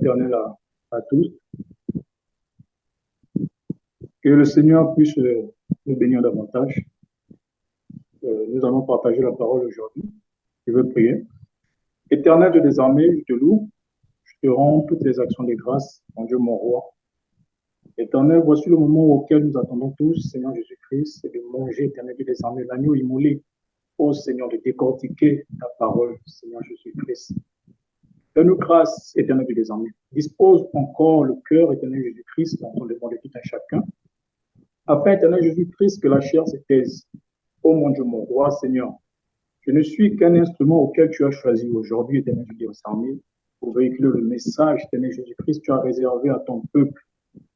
éternel à tous. Que le Seigneur puisse nous bénir davantage. Nous allons partager la parole aujourd'hui. Je veux prier. Éternel de désormais, je te loue. Je te rends toutes les actions de grâce, mon Dieu, mon roi. Éternel, voici le moment auquel nous attendons tous, Seigneur Jésus-Christ, c'est de manger, éternel de désormais, l'agneau immolé. Ô Seigneur, de décortiquer ta parole, Seigneur Jésus-Christ. Donne-nous grâce, éternel de désormais. Dispose encore le cœur, éternel Jésus-Christ, dans ton demande de tout un chacun. Afin, éternel Jésus-Christ, que la chair se taise. Ô mon Dieu, mon roi, Seigneur, je ne suis qu'un instrument auquel tu as choisi aujourd'hui, éternel Jésus désormais, pour véhiculer le message, éternel Jésus-Christ, tu as réservé à ton peuple.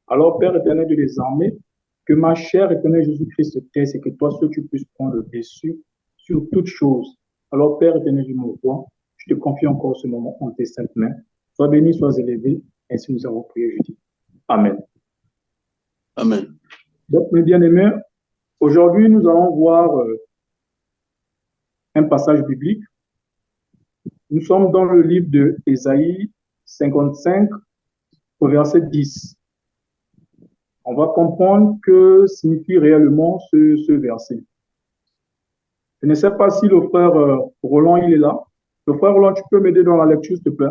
Alors, Père éternel de désormais, que ma chair, éternel Jésus-Christ, se taise et que toi seul tu puisses prendre le dessus sur toutes choses. Alors, Père éternel de mon roi, je te confie encore ce moment en tes saintes mains. Sois béni, sois élevé, ainsi nous avons prié, je dis. Amen. Amen. Donc, mes bien-aimés, aujourd'hui, nous allons voir un passage biblique. Nous sommes dans le livre de Ésaïe 55, au verset 10. On va comprendre que signifie réellement ce verset. Je ne sais pas si le frère Roland, il est là. Le frère Roland, tu peux m'aider dans la lecture, s'il te plaît?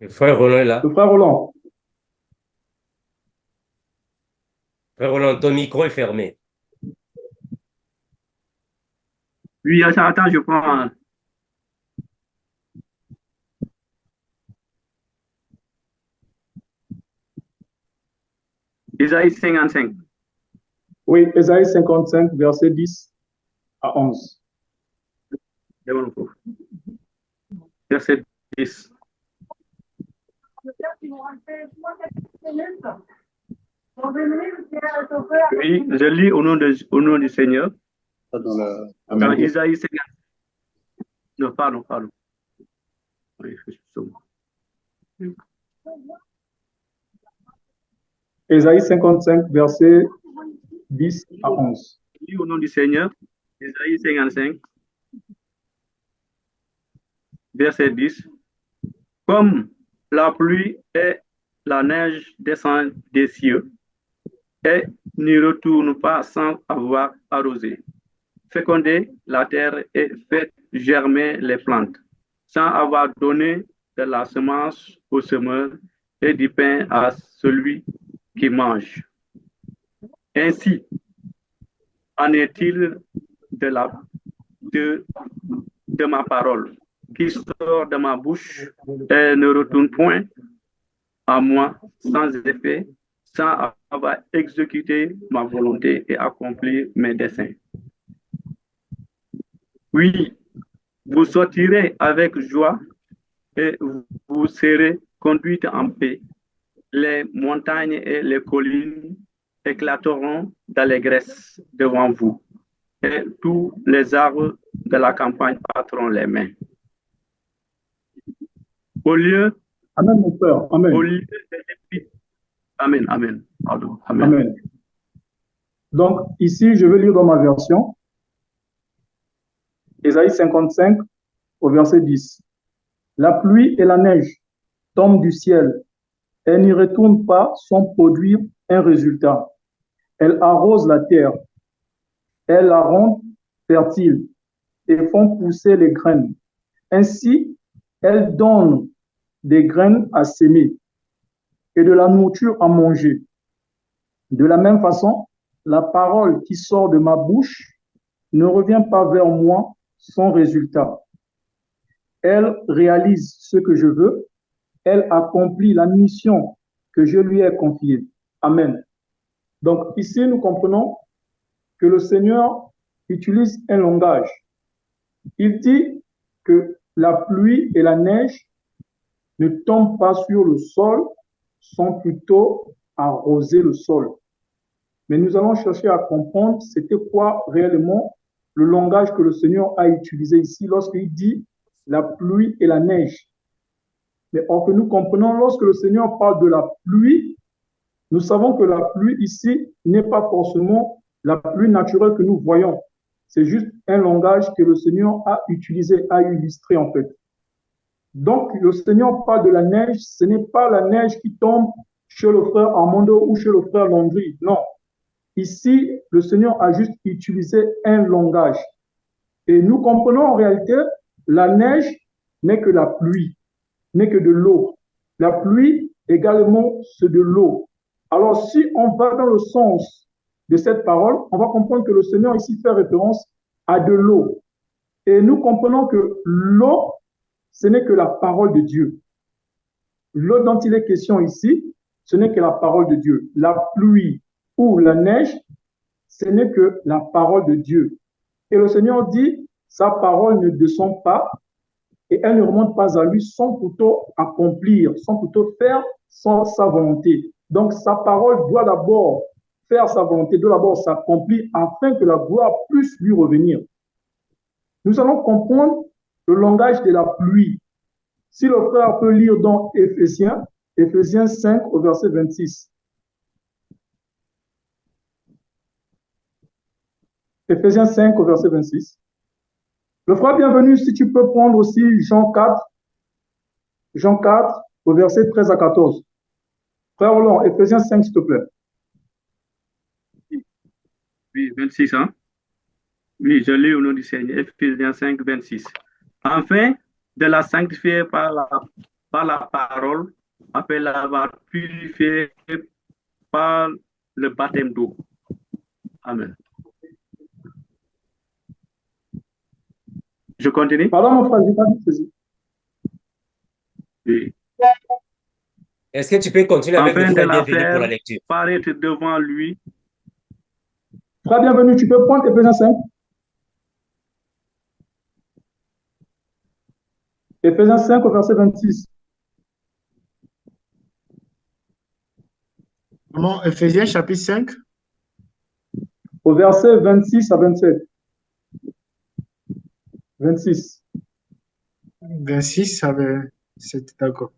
Le frère Roland est là. Le frère Roland. Frère Roland, ton micro est fermé. Oui, attends, je prends. Ésaïe 55. Oui, Ésaïe 55, verset 10 à 11. Verset 10. Oui, je lis au nom du Seigneur. Dans Ésaïe 55. Non, pardon. Oui, Ésaïe 55, verset 10 à 11. Je lis au nom du Seigneur. Ésaïe 55, verset 10. Comme la pluie et la neige descendent des cieux et n'y retournent pas sans avoir arrosé, fécondé la terre et fait germer les plantes, sans avoir donné de la semence au semeur et du pain à celui qui mange. Ainsi en est-il de ma parole qui sort de ma bouche et ne retourne point à moi sans effet, sans avoir exécuté ma volonté et accompli mes desseins. Oui, vous sortirez avec joie et vous serez conduite en paix. Les montagnes et les collines éclateront d'allégresse devant vous, et tous les arbres de la campagne battront les mains. Au lieu... Amen, mon frère. Amen. Au lieu de... Amen. Pardon. Amen. Donc, ici, je vais lire dans ma version. Ésaïe 55, au verset 10. La pluie et la neige tombent du ciel. Elles n'y retournent pas sans produire un résultat. Elles arrosent la terre. Elles la rendent fertile et font pousser les graines. Ainsi, elles donnent des graines à semer et de la nourriture à manger. De la même façon, la parole qui sort de ma bouche ne revient pas vers moi sans résultat. Elle réalise ce que je veux. Elle accomplit la mission que je lui ai confiée. Amen. Donc ici, nous comprenons que le Seigneur utilise un langage. Il dit que la pluie et la neige ne tombent pas sur le sol, sans plutôt arroser le sol. Mais nous allons chercher à comprendre c'était quoi réellement le langage que le Seigneur a utilisé ici lorsqu'il dit la pluie et la neige. Mais or que nous comprenons, lorsque le Seigneur parle de la pluie, nous savons que la pluie ici n'est pas forcément la pluie naturelle que nous voyons. c'est juste un langage que le Seigneur a utilisé, a illustré en fait. Donc, le Seigneur parle de la neige, ce n'est pas la neige qui tombe chez le frère Armando ou chez le frère Landry. Non. Ici, le Seigneur a juste utilisé un langage. Et nous comprenons en réalité, la neige n'est que la pluie, n'est que de l'eau. La pluie également, c'est de l'eau. Alors, si on va dans le sens de cette parole, on va comprendre que le Seigneur ici fait référence à de l'eau. Et nous comprenons que l'eau, ce n'est que la parole de Dieu. L'eau dont il est question ici, ce n'est que la parole de Dieu. La pluie ou la neige, ce n'est que la parole de Dieu. Et le Seigneur dit, sa parole ne descend pas et elle ne remonte pas à lui sans plutôt accomplir, sans plutôt faire sa volonté. Donc sa parole doit d'abord faire sa volonté, doit d'abord s'accomplir afin que la gloire puisse lui revenir. Nous allons comprendre le langage de la pluie. Si le frère peut lire dans Éphésiens 5 au verset 26. Éphésiens 5 au verset 26. Le frère bienvenu, si tu peux prendre aussi Jean 4 au verset 13 à 14. Frère Roland, Éphésiens 5, s'il te plaît. Oui, 26, hein? Oui, je lis au nom du Seigneur, Éphésiens 5, 26. Enfin, de la sanctifier par la parole, après l'avoir purifié par le baptême d'eau. Amen. Je continue? Pardon, mon frère, je n'ai pas dit ceci. Oui. Est-ce que tu peux continuer avec le Afin de frère la bienvenu pour la faire lecture? paraître devant lui. Frère bienvenu, tu peux prendre Éphésiens 5. Éphésiens 5 au verset 26. Comment? Éphésiens chapitre 5? Au verset 26 à 27. 26. 26 à 27, d'accord.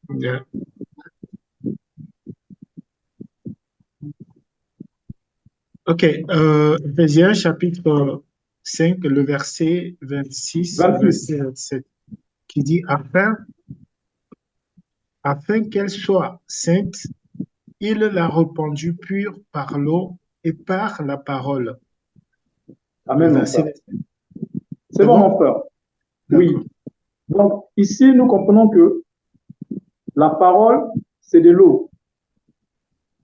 Bien. Ok, Éphésiens chapitre 5, le verset 26, 26. verset 27, qui dit afin qu'elle soit sainte, il l'a répandue pure par l'eau et par la parole. Le Amen, mon frère. verset. C'est bon, mon frère. Oui. Donc, ici, nous comprenons que la parole, c'est de l'eau.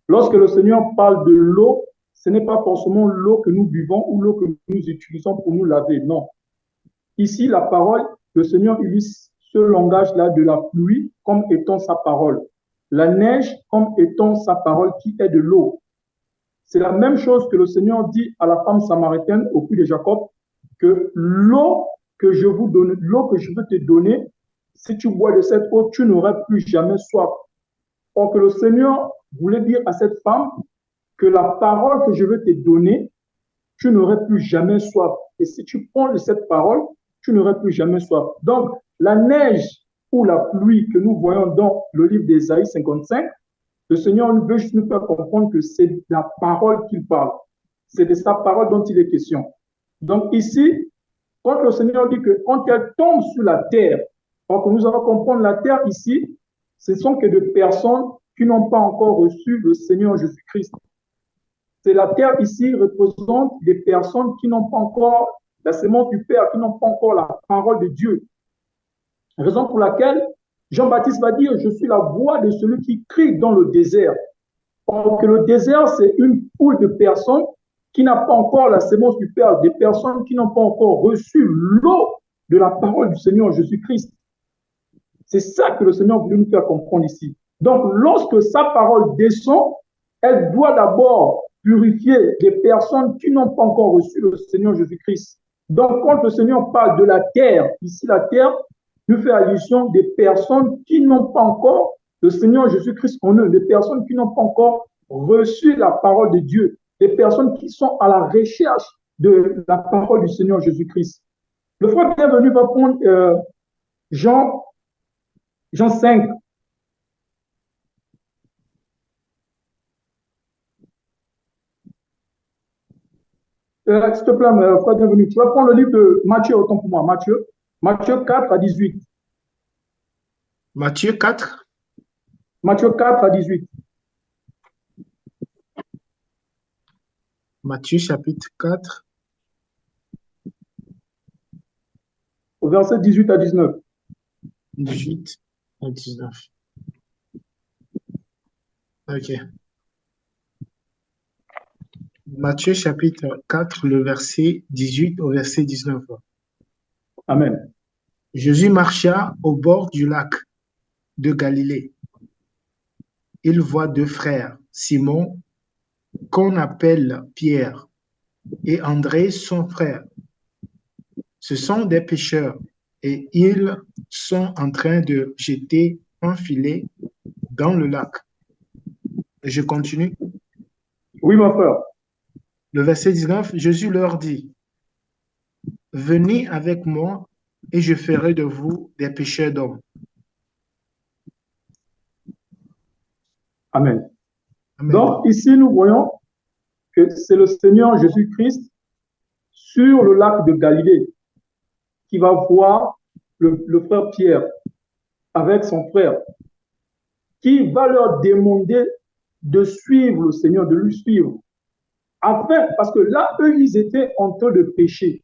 Lorsque le Seigneur parle de l'eau, ce n'est pas forcément l'eau que nous buvons ou l'eau que nous utilisons pour nous laver. Non. Ici, la parole, le Seigneur utilise ce langage-là de la pluie comme étant sa parole. La neige comme étant sa parole qui est de l'eau. C'est la même chose que le Seigneur dit à la femme samaritaine au puits de Jacob, que l'eau que je vous donne, l'eau que je veux te donner, si tu bois de cette eau, tu n'auras plus jamais soif. Or que le Seigneur voulait dire à cette femme que la parole que je veux te donner, tu n'aurais plus jamais soif. Et si tu prends de cette parole, tu n'aurais plus jamais soif. Donc, la neige ou la pluie que nous voyons dans le livre d'Ésaïe 55, le Seigneur veut juste nous faire comprendre que c'est la parole qu'il parle. C'est de sa parole dont il est question. Donc ici, quand le Seigneur dit que quand elle tombe sur la terre, donc nous allons comprendre la terre ici, ce sont que des personnes qui n'ont pas encore reçu le Seigneur Jésus-Christ. C'est la terre ici représente des personnes qui n'ont pas encore la sémence du Père, qui n'ont pas encore la parole de Dieu. Raison pour laquelle Jean-Baptiste va dire, je suis la voix de celui qui crie dans le désert. Or que le désert, c'est une foule de personnes qui n'ont pas encore la sémence du Père, des personnes qui n'ont pas encore reçu l'eau de la parole du Seigneur Jésus-Christ. C'est ça que le Seigneur voulait nous faire comprendre ici. Donc, lorsque sa parole descend, elle doit d'abord purifier des personnes qui n'ont pas encore reçu le Seigneur Jésus-Christ. Donc, quand le Seigneur parle de la terre, ici la terre, nous fait allusion des personnes qui n'ont pas encore le Seigneur Jésus-Christ en eux, des personnes qui n'ont pas encore reçu la parole de Dieu, des personnes qui sont à la recherche de la parole du Seigneur Jésus-Christ. Le frère bienvenu va prendre Jean 5. S'il te plaît, frère, bienvenue. Tu vas prendre le livre de Matthieu, autant pour moi. Matthieu 4 à 18. Matthieu 4, Matthieu 4 à 18. Matthieu chapitre 4, Au verset 18 à 19. 18 à 19. Ok. Matthieu chapitre 4, le verset 18 au verset 19. Amen. Jésus marcha au bord du lac de Galilée. Il voit deux frères, Simon, qu'on appelle Pierre, et André, son frère. Ce sont des pêcheurs et ils sont en train de jeter un filet dans le lac. Je continue. Oui, mon frère. Le verset 19, Jésus leur dit, venez avec moi et je ferai de vous des pêcheurs d'hommes. Amen. Amen. Donc, ici, nous voyons que c'est le Seigneur Jésus-Christ sur le lac de Galilée qui va voir le frère Pierre avec son frère, qui va leur demander de suivre le Seigneur, de lui suivre. Parce que là, eux, ils étaient en train de pêcher.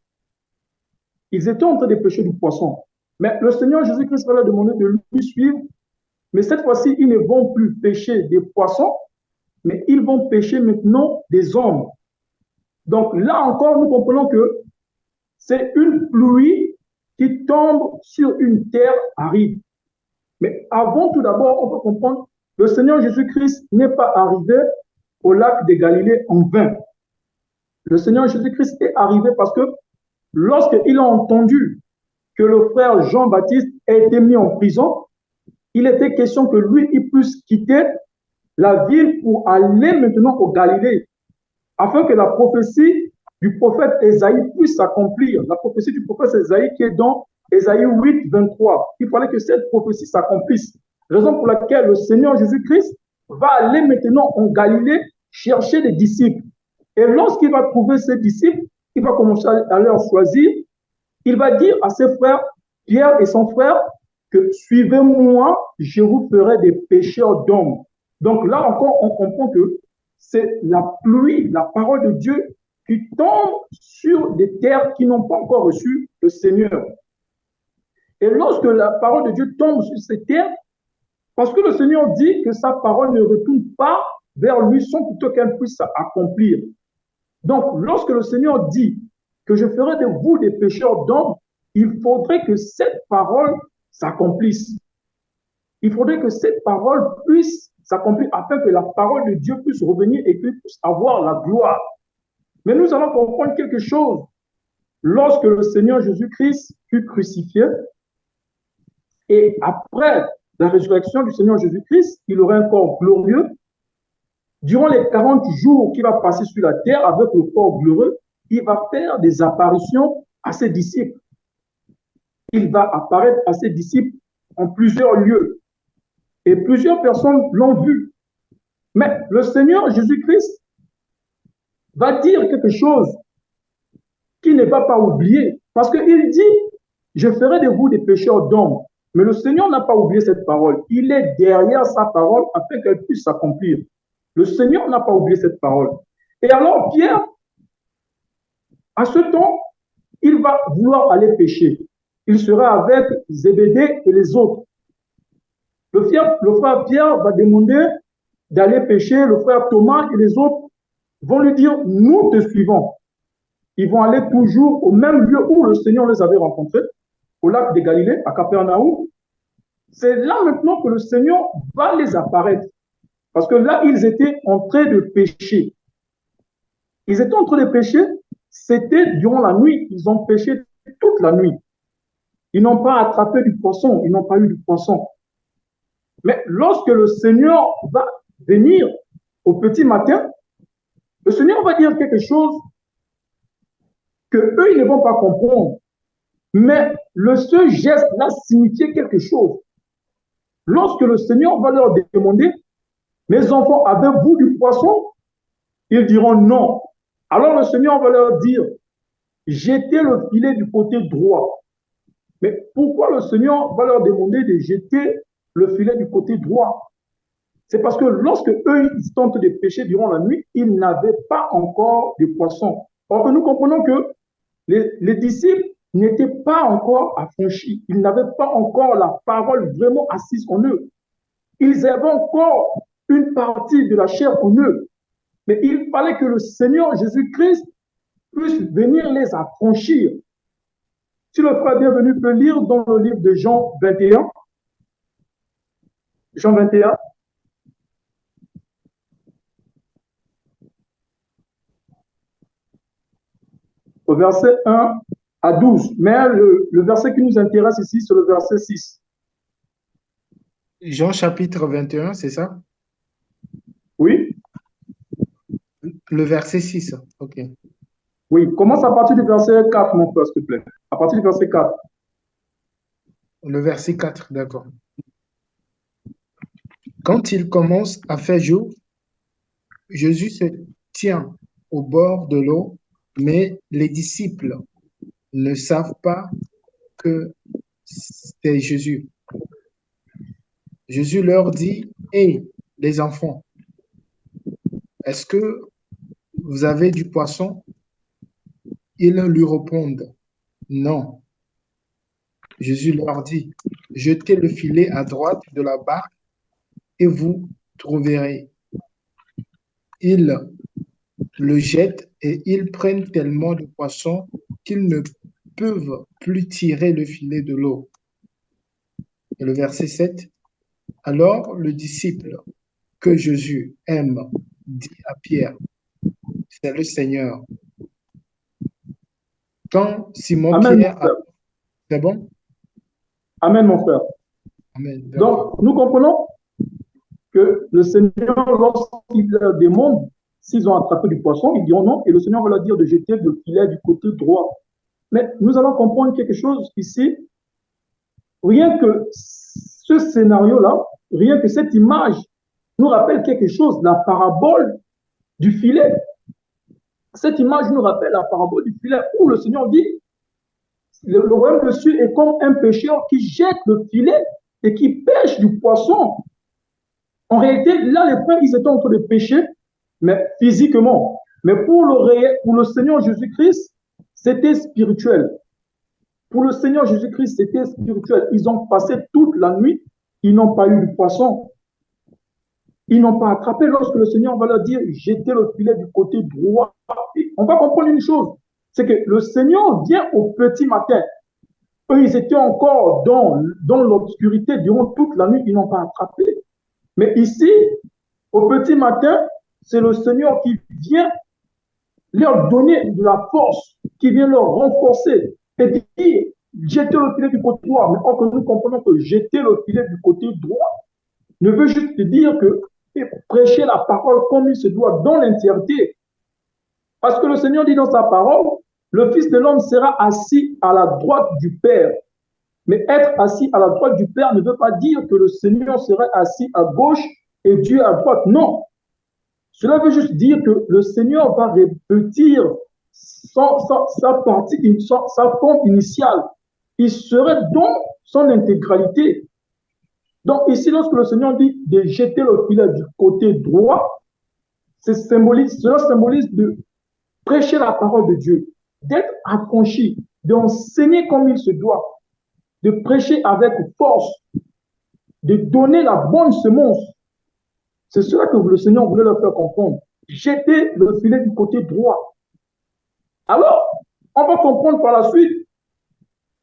Ils étaient en train de pêcher du poisson. Mais le Seigneur Jésus-Christ va leur demander de lui suivre. Mais cette fois-ci, ils ne vont plus pêcher des poissons, mais ils vont pêcher maintenant des hommes. Donc là encore, nous comprenons que c'est une pluie qui tombe sur une terre aride. Mais avant tout d'abord, on peut comprendre, le Seigneur Jésus-Christ n'est pas arrivé au lac de Galilée en vain. Le Seigneur Jésus-Christ est arrivé parce que lorsqu'il a entendu que le frère Jean-Baptiste a été mis en prison, il était question que lui, il puisse quitter la ville pour aller maintenant au Galilée, afin que la prophétie du prophète Ésaïe puisse s'accomplir. La prophétie du prophète Ésaïe qui est dans Ésaïe 8, 23. Il fallait que cette prophétie s'accomplisse. Raison pour laquelle le Seigneur Jésus-Christ va aller maintenant en Galilée chercher des disciples. Et lorsqu'il va trouver ses disciples, il va commencer à leur choisir. Il va dire à ses frères, Pierre et son frère, que suivez-moi, je vous ferai des pêcheurs d'hommes. Donc là encore, on comprend que c'est la pluie, la parole de Dieu qui tombe sur des terres qui n'ont pas encore reçu le Seigneur. Et lorsque la parole de Dieu tombe sur ces terres, parce que le Seigneur dit que sa parole ne retourne pas vers lui sans plutôt qu'elle puisse s'accomplir. Donc, lorsque le Seigneur dit que je ferai de vous des pêcheurs d'hommes, il faudrait que cette parole s'accomplisse. Il faudrait que cette parole puisse s'accomplir afin que la parole de Dieu puisse revenir et qu'il puisse avoir la gloire. Mais nous allons comprendre quelque chose. Lorsque le Seigneur Jésus-Christ fut crucifié, et après la résurrection du Seigneur Jésus-Christ, il aurait un corps glorieux. Durant les 40 jours qu'il va passer sur la terre avec le corps glorieux, il va faire des apparitions à ses disciples. Il va apparaître à ses disciples en plusieurs lieux. Et plusieurs personnes l'ont vu. Mais le Seigneur Jésus-Christ va dire quelque chose qu'il ne va pas oublier. Parce qu'il dit, je ferai de vous des pêcheurs d'hommes. Mais le Seigneur n'a pas oublié cette parole. Il est derrière sa parole afin qu'elle puisse s'accomplir. Le Seigneur n'a pas oublié cette parole. Et alors Pierre, à ce temps, il va vouloir aller pêcher. Il sera avec Zébédée et les autres. Le frère Pierre va demander d'aller pêcher. Le frère Thomas et les autres vont lui dire, nous te suivons. Ils vont aller toujours au même lieu où le Seigneur les avait rencontrés, au lac de Galilée, à Capernaum. C'est là maintenant que le Seigneur va les apparaître. Parce que là, ils étaient en train de pêcher. Ils étaient en train de pêcher, c'était durant la nuit. Ils ont pêché toute la nuit. Ils n'ont pas attrapé du poisson, ils n'ont pas eu du poisson. Mais lorsque le Seigneur va venir au petit matin, le Seigneur va dire quelque chose que eux ils ne vont pas comprendre. Mais ce geste-là signifiait quelque chose. Lorsque le Seigneur va leur demander, mes enfants, avez-vous du poisson? Ils diront non. Alors le Seigneur va leur dire, jetez le filet du côté droit. Mais pourquoi le Seigneur va leur demander de jeter le filet du côté droit? C'est parce que lorsque eux, ils tentent de pêcher durant la nuit, ils n'avaient pas encore de poissons. Or, nous comprenons que les disciples n'étaient pas encore affranchis. Ils n'avaient pas encore la parole vraiment assise en eux. Ils avaient encore une partie de la chair en eux. Mais il fallait que le Seigneur Jésus-Christ puisse venir les affranchir. Si le frère bienvenu peut lire dans le livre de Jean 21, Jean 21, au verset 1 à 12. Mais le verset qui nous intéresse ici, c'est le verset 6. Jean chapitre 21, c'est ça? Oui? Le verset 6. OK. Oui, commence à partir du verset 4, mon frère, s'il te plaît. À partir du verset 4. Le verset 4, d'accord. Quand il commence à faire jour, Jésus se tient au bord de l'eau, mais les disciples ne savent pas que c'est Jésus. Jésus leur dit, « Hey, les enfants, est-ce que vous avez du poisson? » Ils lui répondent, « Non. » Jésus leur dit, « Jetez le filet à droite de la barque et vous trouverez. » Ils le jettent et ils prennent tellement de poissons qu'ils ne peuvent plus tirer le filet de l'eau. Et le verset 7, alors le disciple que Jésus aime dit à Pierre, c'est le Seigneur. Quand Simon Amen, Pierre mon frère. c'est bon? Amen, mon frère. Amen. D'accord. Donc, nous comprenons que le Seigneur, lorsqu'il leur demande s'ils ont attrapé du poisson, ils diront non, et le Seigneur va leur dire de jeter le filet du côté droit. Mais nous allons comprendre quelque chose ici. Rien que ce scénario-là, rien que cette image nous rappelle quelque chose, la parabole du filet. Cette image nous rappelle la parabole du filet où le Seigneur dit, le royaume de cieux est comme un pêcheur qui jette le filet et qui pêche du poisson. En réalité, là, les frères, ils étaient en train de pêcher, mais physiquement. Mais pour le Seigneur Jésus-Christ, c'était spirituel. Pour le Seigneur Jésus-Christ, c'était spirituel. Ils ont passé toute la nuit, ils n'ont pas eu de poisson. Ils n'ont pas attrapé. Lorsque le Seigneur va leur dire, jetez le filet du côté droit. On va comprendre une chose, c'est que le Seigneur vient au petit matin. Eux, ils étaient encore dans l'obscurité durant toute la nuit, ils n'ont pas attrapé. Mais ici, au petit matin, c'est le Seigneur qui vient leur donner de la force, qui vient leur renforcer et dire, jetez le filet du côté droit. Mais or que nous comprenons que jeter le filet du côté droit ne veut juste dire que prêcher la parole comme il se doit dans l'entièreté. Parce que le Seigneur dit dans sa parole, le Fils de l'homme sera assis à la droite du Père. Mais être assis à la droite du Père ne veut pas dire que le Seigneur serait assis à gauche et Dieu à droite. Non. Cela veut juste dire que le Seigneur va répétir sa partie, sa forme initiale. Il serait dans son intégralité. Donc ici, lorsque le Seigneur dit de jeter le filet du côté droit, cela symbolise de prêcher la parole de Dieu, d'être affranchi, d'enseigner comme il se doit, de prêcher avec force, de donner la bonne semence. C'est cela que le Seigneur voulait leur faire comprendre. Jeter le filet du côté droit. Alors, on va comprendre par la suite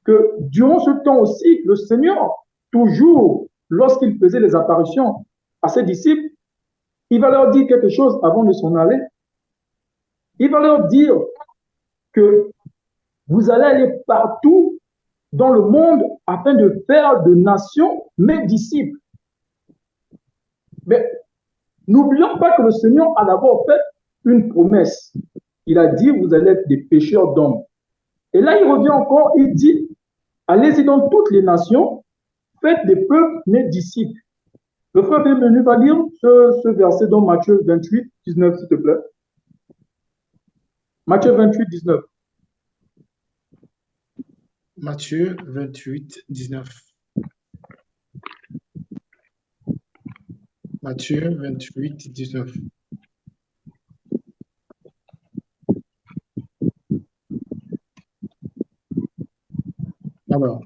que durant ce temps aussi, le Seigneur, toujours lorsqu'il faisait les apparitions à ses disciples, il va leur dire quelque chose avant de s'en aller. Il va leur dire que vous allez aller partout dans le monde afin de faire de nations mes disciples. Mais n'oublions pas que le Seigneur a d'abord fait une promesse. Il a dit, vous allez être des pêcheurs d'hommes. Et là, il revient encore, il dit, allez-y dans toutes les nations, faites des peuples mes disciples. Le frère bienvenu va lire ce verset dans Matthieu 28, 19, s'il te plaît. Matthieu 28, 19. Matthieu 28, 19. Matthieu 28, 19. Alors,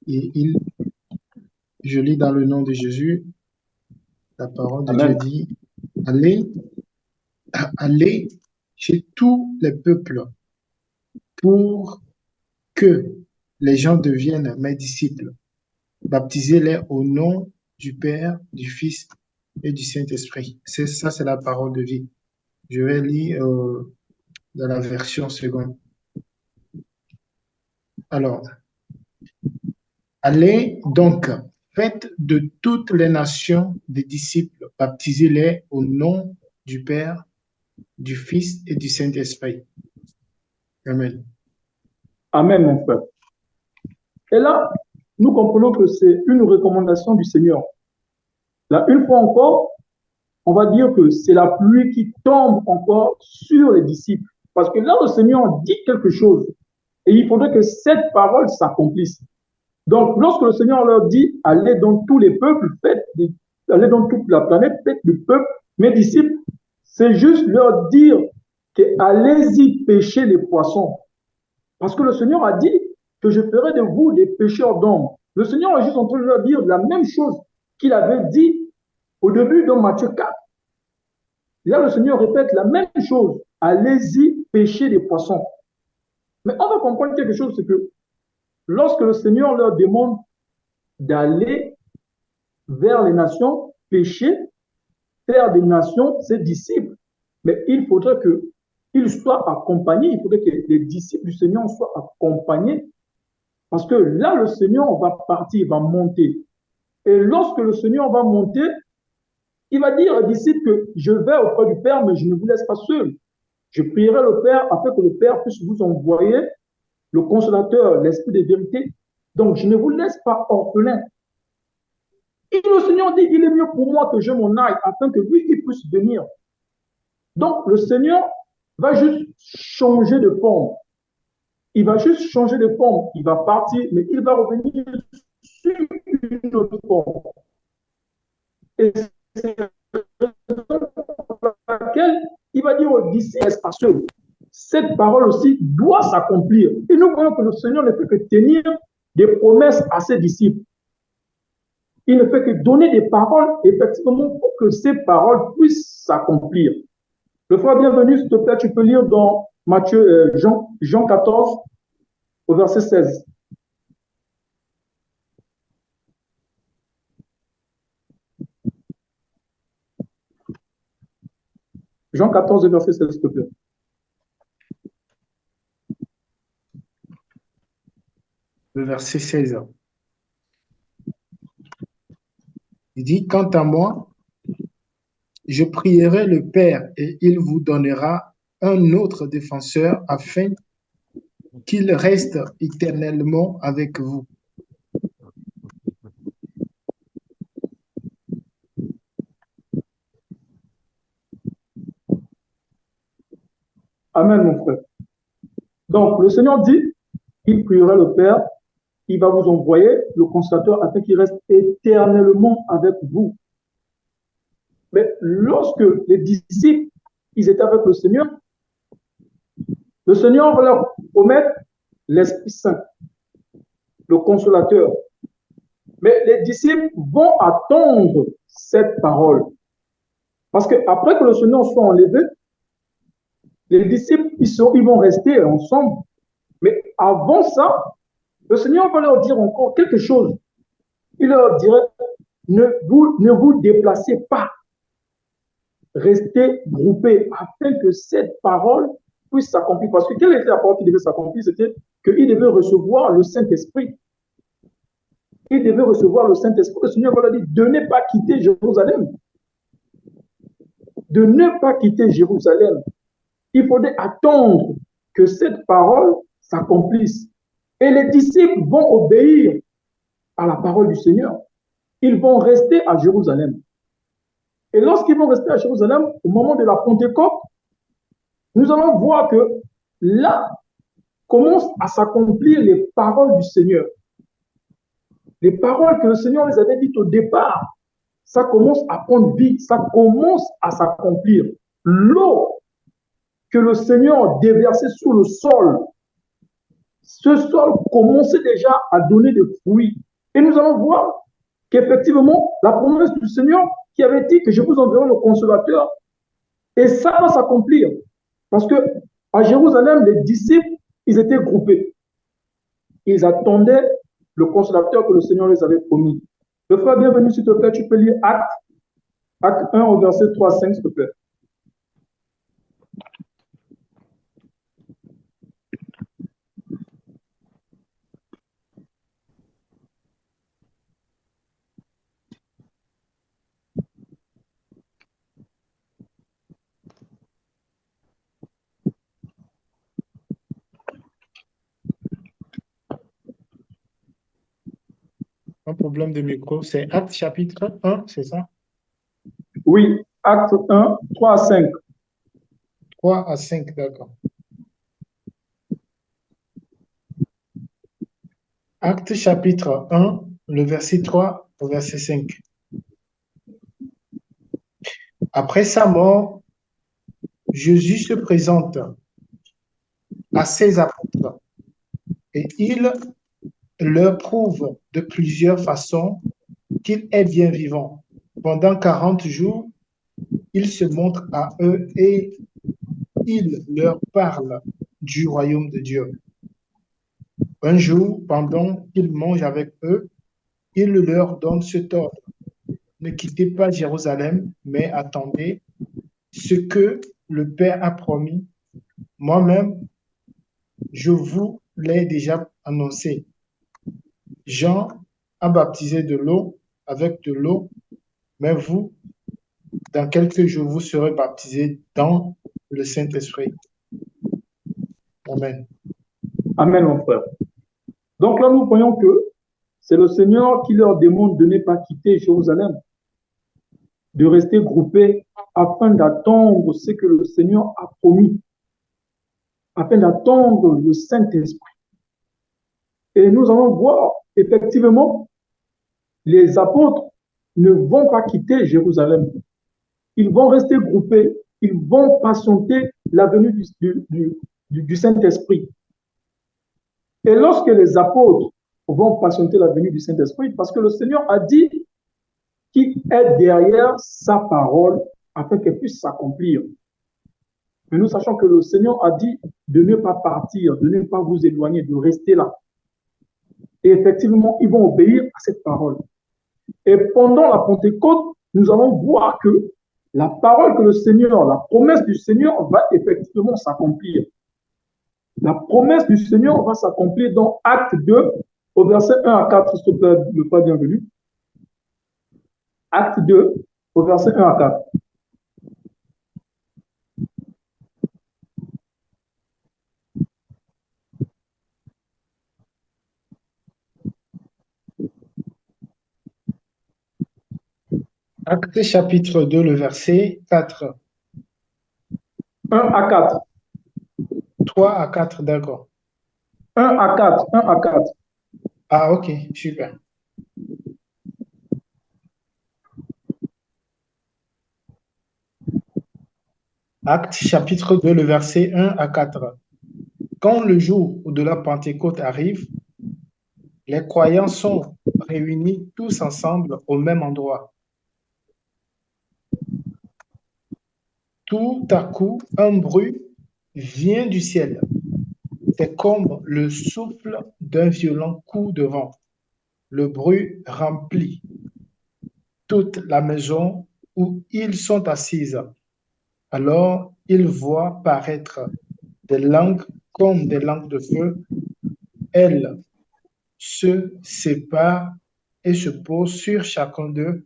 je lis dans le nom de Jésus, la parole de Amen. Dieu dit, allez chez tous les peuples pour que les gens deviennent mes disciples. Baptisez-les au nom du Père, du Fils et du Saint-Esprit. Ça, c'est la parole de vie. Je vais lire dans la version seconde. Alors, allez donc, faites de toutes les nations des disciples, baptisez-les au nom du Père, du Fils et du Saint-Esprit. Amen. Amen, mon frère. Et là, nous comprenons que c'est une recommandation du Seigneur. Là, une fois encore, on va dire que c'est la pluie qui tombe encore sur les disciples. Parce que là, le Seigneur dit quelque chose. Et il faudrait que cette parole s'accomplisse. Donc, lorsque le Seigneur leur dit, allez dans tous les peuples, allez dans toute la planète, faites du peuple mes disciples, c'est juste leur dire que allez-y pêcher les poissons. Parce que le Seigneur a dit que je ferai de vous des pêcheurs d'hommes. Le Seigneur est juste en train de leur dire la même chose qu'il avait dit au début dans Matthieu 4. Là, le Seigneur répète la même chose. Allez-y pêcher des poissons. Mais on va comprendre quelque chose, c'est que lorsque le Seigneur leur demande d'aller vers les nations, pêcher, faire des nations ses disciples, mais il faudrait qu'ils soient accompagnés, il faudrait que les disciples du Seigneur soient accompagnés, parce que là, le Seigneur va partir, va monter. Et lorsque le Seigneur va monter, il va dire aux disciples que je vais auprès du Père, mais je ne vous laisse pas seul. Je prierai le Père afin que le Père puisse vous envoyer le consolateur, l'esprit de vérité. Donc, je ne vous laisse pas orphelin. Et le Seigneur dit, il est mieux pour moi que je m'en aille afin que lui, il puisse venir. Donc, le Seigneur va juste changer de forme. Il va juste changer de forme. Il va partir, mais il va revenir sur une autre forme. Et c'est laquelle il va dire aux disciples espacieux, cette parole aussi doit s'accomplir. Et nous voyons que le Seigneur ne fait que tenir des promesses à ses disciples. Il ne fait que donner des paroles, effectivement, pour que ces paroles puissent s'accomplir. Le frère bienvenu, s'il te plaît, tu peux lire dans Jean 14, au verset 16. Jean 14, verset 16, s'il te plaît. Le verset 16. Il dit, quant à moi, je prierai le Père et il vous donnera un autre défenseur afin qu'il reste éternellement avec vous. Amen, mon frère. Donc, le Seigneur dit, il priera le Père, il va vous envoyer le consolateur afin qu'il reste éternellement avec vous. Mais lorsque les disciples, ils étaient avec le Seigneur va leur promettre l'Esprit Saint, le consolateur. Mais les disciples vont attendre cette parole. Parce qu'après que le Seigneur soit enlevé, les disciples, ils vont rester ensemble. Mais avant ça, le Seigneur va leur dire encore quelque chose. Il leur dirait, ne vous déplacez pas. Restez groupés afin que cette parole puisse s'accomplir. Parce que quelle était la parole qui devait s'accomplir? C'était qu'il devait recevoir le Saint-Esprit. Il devait recevoir le Saint-Esprit. Le Seigneur va leur dire, de ne pas quitter Jérusalem. De ne pas quitter Jérusalem. Il faudrait attendre que cette parole s'accomplisse. Et les disciples vont obéir à la parole du Seigneur. Ils vont rester à Jérusalem. Et lorsqu'ils vont rester à Jérusalem, au moment de la Pentecôte, nous allons voir que là commencent à s'accomplir les paroles du Seigneur. Les paroles que le Seigneur les avait dites au départ, ça commence à prendre vie, ça commence à s'accomplir. L'eau que le Seigneur déversait sur le sol, ce sol commençait déjà à donner des fruits. Et nous allons voir qu'effectivement, la promesse du Seigneur qui avait dit que je vous enverrai le consolateur, et ça va s'accomplir. Parce que à Jérusalem, les disciples, ils étaient groupés. Ils attendaient le consolateur que le Seigneur les avait promis. Le frère, bienvenue, s'il te plaît, tu peux lire Acte 1 au verset 3 à 5, s'il te plaît. Un problème de micro. C'est Acte chapitre 1, c'est ça? Oui, Acte 1, 3 à 5. 3 à 5, d'accord. Acte chapitre 1, le verset 3 au verset 5. Après sa mort, Jésus se présente à ses apôtres et il leur prouve de plusieurs façons qu'il est bien vivant. Pendant 40 jours, il se montre à eux et il leur parle du royaume de Dieu. Un jour, pendant qu'il mange avec eux, il leur donne cet ordre: ne quittez pas Jérusalem, mais attendez ce que le Père a promis. Moi-même, je vous l'ai déjà annoncé. Jean a baptisé avec de l'eau, mais vous, dans quelques jours, vous serez baptisés dans le Saint-Esprit. Amen. Amen, mon frère. Donc là, nous voyons que c'est le Seigneur qui leur demande de ne pas quitter Jérusalem, de rester groupés afin d'attendre ce que le Seigneur a promis, afin d'attendre le Saint-Esprit. Et nous allons voir, effectivement, les apôtres ne vont pas quitter Jérusalem. Ils vont rester groupés, ils vont patienter la venue du Saint-Esprit. Et lorsque les apôtres vont patienter la venue du Saint-Esprit, parce que le Seigneur a dit qu'il est derrière sa parole afin qu'elle puisse s'accomplir. Mais nous sachons que le Seigneur a dit de ne pas partir, de ne pas vous éloigner, de rester là. Et effectivement, ils vont obéir à cette parole. Et pendant la Pentecôte, nous allons voir que la parole que le Seigneur, la promesse du Seigneur va effectivement s'accomplir. La promesse du Seigneur va s'accomplir dans Acte 2, au verset 1 à 4, s'il te plaît, le frère bienvenu. Acte 2, au verset 1 à 4. Acte chapitre 2, le verset 4. 1 à 4. 3 à 4, d'accord. 1 à 4. 1 à 4. Ah, ok, super. Acte chapitre 2, le verset 1 à 4. Quand le jour de la Pentecôte arrive, les croyants sont réunis tous ensemble au même endroit. Tout à coup, un bruit vient du ciel. C'est comme le souffle d'un violent coup de vent. Le bruit remplit toute la maison où ils sont assis. Alors, ils voient paraître des langues comme des langues de feu. Elles se séparent et se posent sur chacun d'eux.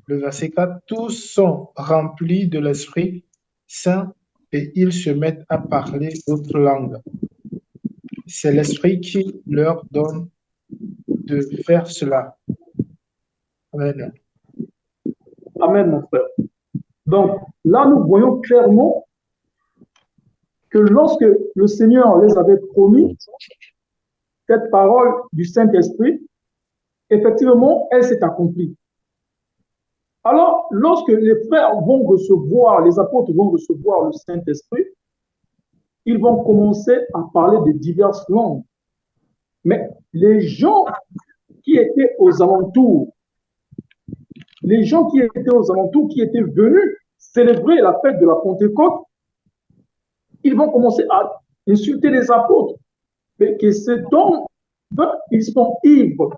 Le verset 4, tous sont remplis de l'Esprit Saint et ils se mettent à parler d'autres langues. C'est l'Esprit qui leur donne de faire cela. Amen. Amen, mon frère. Donc, là, nous voyons clairement que lorsque le Seigneur les avait promis cette parole du Saint-Esprit, effectivement, elle s'est accomplie. Alors, lorsque les frères vont recevoir, les apôtres vont recevoir le Saint-Esprit, ils vont commencer à parler de diverses langues. Mais les gens qui étaient aux alentours, qui étaient venus célébrer la fête de la Pentecôte, ils vont commencer à insulter les apôtres. Mais que cet homme, ils sont ivres.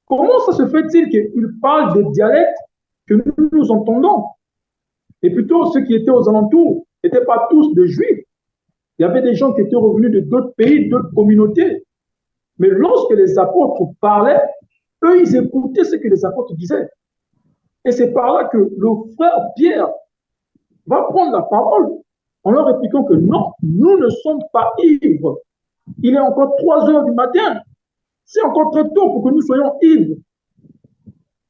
Comment ça se fait-il qu'ils parlent des dialectes que nous entendons? Et plutôt, ceux qui étaient aux alentours n'étaient pas tous des Juifs. Il y avait des gens qui étaient revenus de d'autres pays, d'autres communautés. Mais lorsque les apôtres parlaient, eux, ils écoutaient ce que les apôtres disaient. Et c'est par là que le frère Pierre va prendre la parole en leur expliquant que non, nous ne sommes pas ivres. Il est encore 3 heures du matin. C'est encore très tôt pour que nous soyons ivres.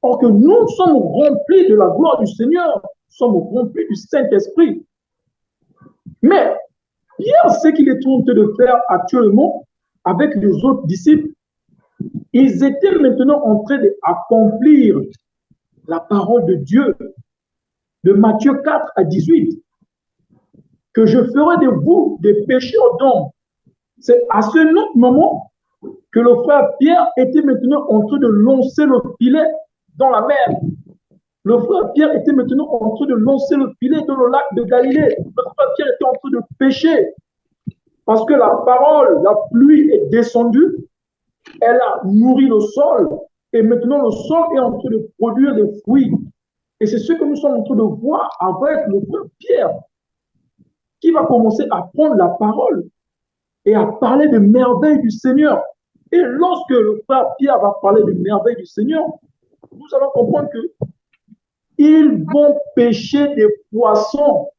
Or que nous sommes remplis de la gloire du Seigneur, nous sommes remplis du Saint-Esprit. Mais Pierre, ce qu'il est en train de faire actuellement avec les autres disciples, ils étaient maintenant en train d'accomplir la parole de Dieu de Matthieu 4 à 18, que je ferai de vous des pécheurs d'hommes. C'est à ce autre moment que le frère Pierre était maintenant en train de lancer le filet dans la mer. Le frère Pierre était maintenant en train de lancer le filet dans le lac de Galilée. Le frère Pierre était en train de pêcher parce que la parole, la pluie est descendue, elle a nourri le sol et maintenant le sol est en train de produire des fruits. Et c'est ce que nous sommes en train de voir avec le frère Pierre qui va commencer à prendre la parole et à parler des merveilles du Seigneur. Et lorsque le frère Pierre va parler des merveilles du Seigneur, nous allons comprendre que ils vont pêcher des poissons.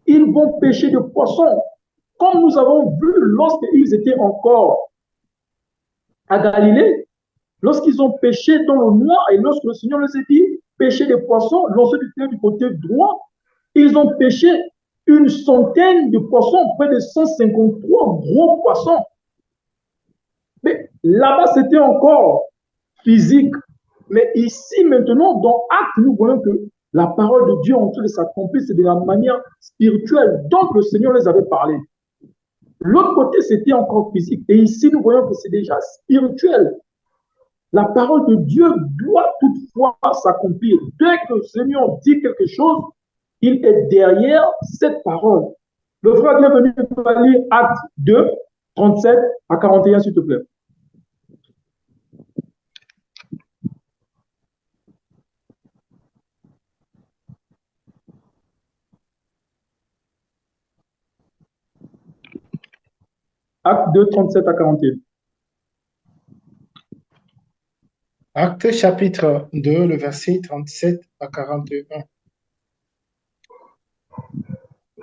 Ils vont pêcher des poissons. Comme nous avons vu lorsqu'ils étaient encore à Galilée, lorsqu'ils ont pêché dans le noir et lorsque le Seigneur les a dit pêcher des poissons, lancer du filet du côté droit, ils ont pêché une centaine de poissons, près de 153 gros poissons. Mais là-bas, c'était encore physique. Mais ici, maintenant, dans Actes, nous voyons que la parole de Dieu en train de s'accomplir, c'est de la manière spirituelle dont le Seigneur les avait parlé. L'autre côté, c'était encore physique. Et ici, nous voyons que c'est déjà spirituel. La parole de Dieu doit toutefois s'accomplir. Dès que le Seigneur dit quelque chose, il est derrière cette parole. Le frère bienvenu va lire Acte 2, 37 à 41, s'il te plaît. Acte 2, 37 à 41. Acte chapitre 2, le verset 37 à 41.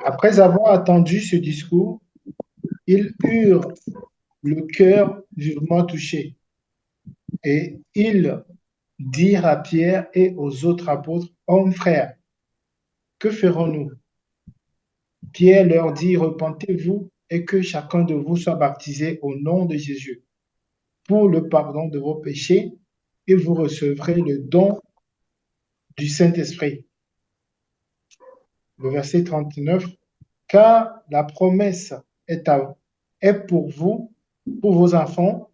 Après avoir entendu ce discours, ils eurent le cœur vivement touché et ils dirent à Pierre et aux autres apôtres, « Hommes frères, que ferons-nous » Pierre leur dit, « Repentez-vous et que chacun de vous soit baptisé au nom de Jésus pour le pardon de vos péchés et vous recevrez le don du Saint-Esprit. » Le verset 39, « Car la promesse est pour vous, pour vos enfants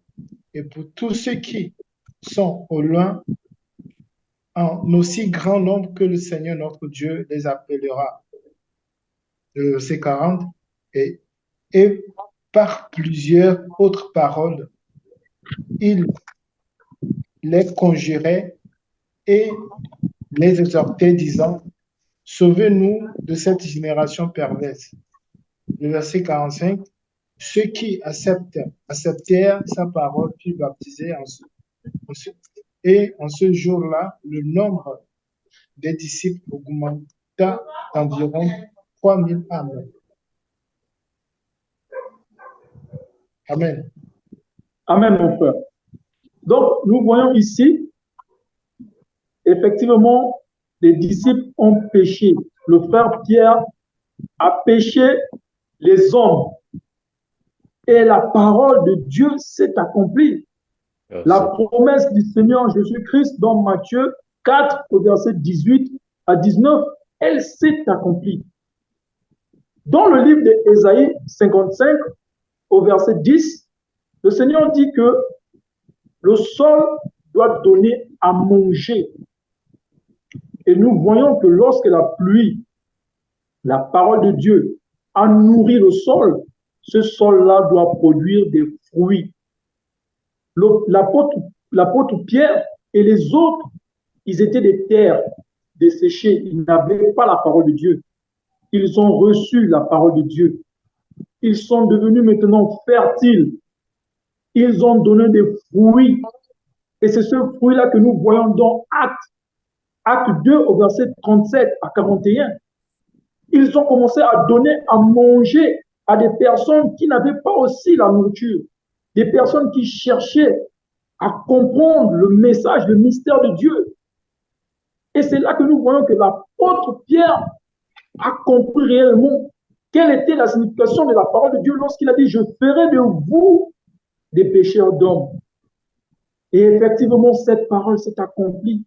et pour tous ceux qui sont au loin, en aussi grand nombre que le Seigneur notre Dieu les appellera. » Le verset 40, et par plusieurs autres paroles, il les conjurait et les exhortait, disant, « Sauvez-nous de cette génération perverse. » Le verset 45, « Ceux qui acceptèrent sa parole furent baptisés et en ce jour-là, le nombre des disciples augmenta d'environ 3000 âmes. » Amen. Amen, mon frère. Donc, nous voyons ici, effectivement, les disciples ont péché. Le frère Pierre a péché les hommes et la parole de Dieu s'est accomplie. La promesse du Seigneur Jésus-Christ dans Matthieu 4 au verset 18 à 19, elle s'est accomplie. Dans le livre d'Ésaïe 55 au verset 10, le Seigneur dit que le sol doit donner à manger. Et nous voyons que lorsque la pluie, la parole de Dieu, a nourri le sol, ce sol-là doit produire des fruits. L'apôtre Pierre et les autres, ils étaient des terres desséchées. Ils n'avaient pas la parole de Dieu. Ils ont reçu la parole de Dieu. Ils sont devenus maintenant fertiles. Ils ont donné des fruits. Et c'est ce fruit-là que nous voyons dans Acte 2 au verset 37 à 41. Ils ont commencé à donner à manger à des personnes qui n'avaient pas aussi la nourriture. Des personnes qui cherchaient à comprendre le message, le mystère de Dieu. Et c'est là que nous voyons que l'apôtre Pierre a compris réellement quelle était la signification de la parole de Dieu lorsqu'il a dit « Je ferai de vous des pécheurs d'hommes ». Et effectivement, cette parole s'est accomplie.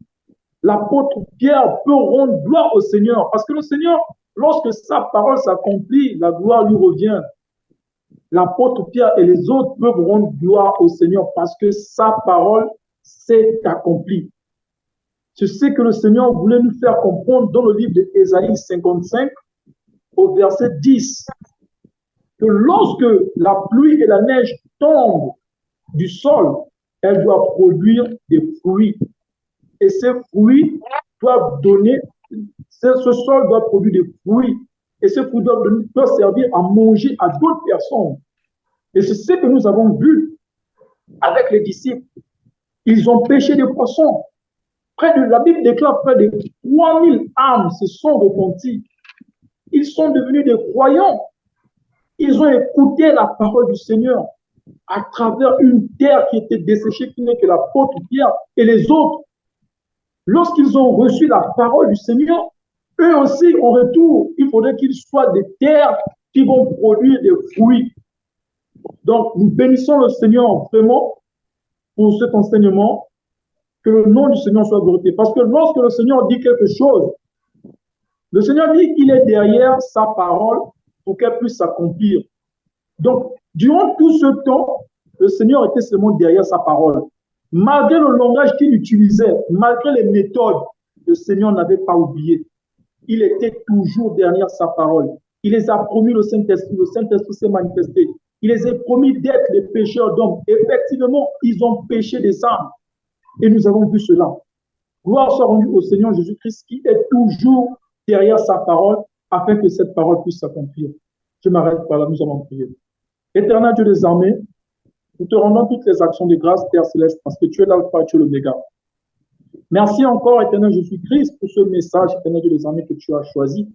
L'apôtre Pierre peut rendre gloire au Seigneur parce que le Seigneur, lorsque sa parole s'accomplit, la gloire lui revient. L'apôtre Pierre et les autres peuvent rendre gloire au Seigneur parce que sa parole s'est accomplie. C'est ce que le Seigneur voulait nous faire comprendre dans le livre d'Ésaïe 55 au verset 10. Que lorsque la pluie et la neige tombent du sol, elles doivent produire des fruits. Et ces fruits doivent donner, ce sol doit produire des fruits. Et ces fruits doivent servir à manger à d'autres personnes. Et c'est ce que nous avons vu avec les disciples. Ils ont pêché des poissons. La Bible déclare près de 3000 âmes se sont repenties. Ils sont devenus des croyants. Ils ont écouté la parole du Seigneur à travers une terre qui était desséchée, qui n'est que l'apôtre Pierre et les autres. Lorsqu'ils ont reçu la parole du Seigneur, eux aussi, en retour, il faudrait qu'ils soient des terres qui vont produire des fruits. Donc, nous bénissons le Seigneur vraiment pour cet enseignement, que le nom du Seigneur soit glorifié. Parce que lorsque le Seigneur dit quelque chose, le Seigneur dit qu'il est derrière sa parole pour qu'elle puisse s'accomplir. Donc, durant tout ce temps, le Seigneur était seulement derrière sa parole. Malgré le langage qu'il utilisait, malgré les méthodes, le Seigneur n'avait pas oublié. Il était toujours derrière sa parole. Il les a promis le Saint-Esprit s'est manifesté. Il les a promis d'être les pécheurs d'hommes. Effectivement, ils ont péché des âmes. Et nous avons vu cela. Gloire soit rendue au Seigneur Jésus-Christ qui est toujours derrière sa parole afin que cette parole puisse s'accomplir. Je m'arrête par là, nous allons prier. Éternel Dieu des armées, nous te rendons toutes les actions de grâce, Père Céleste, parce que tu es l'alpha et tu es l'oméga. Merci encore, Éternel Jésus-Christ, pour ce message, Éternel Dieu des armées, que tu as choisi.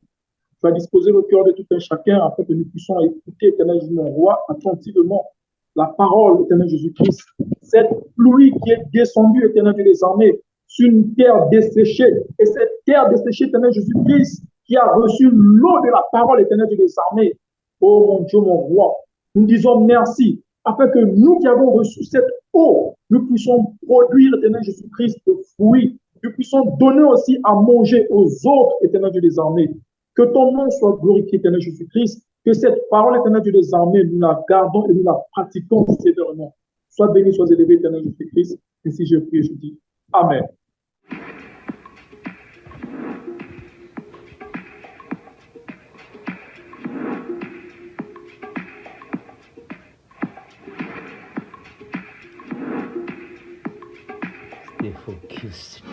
Tu as disposé le cœur de tout un chacun afin que nous puissions écouter, Éternel Jésus, mon roi, attentivement la parole, Éternel Jésus-Christ. Cette pluie qui est descendue, Éternel Dieu des armées, sur une terre desséchée. Et cette terre desséchée, Éternel Jésus-Christ, qui a reçu l'eau de la parole, Éternel Dieu des armées. Oh mon Dieu, mon roi, nous disons merci, afin que nous qui avons reçu cette eau, nous puissions produire, Éternel Jésus-Christ, de fruits. Nous puissions donner aussi à manger aux autres, Éternel Dieu des armées. Que ton nom soit glorifié, Éternel Jésus-Christ. Que cette parole, Éternel Dieu des armées, nous la gardons et nous la pratiquons sévèrement. Sois béni, sois élevé, Éternel Jésus-Christ. Ainsi je prie et je dis Amen. Stay focused.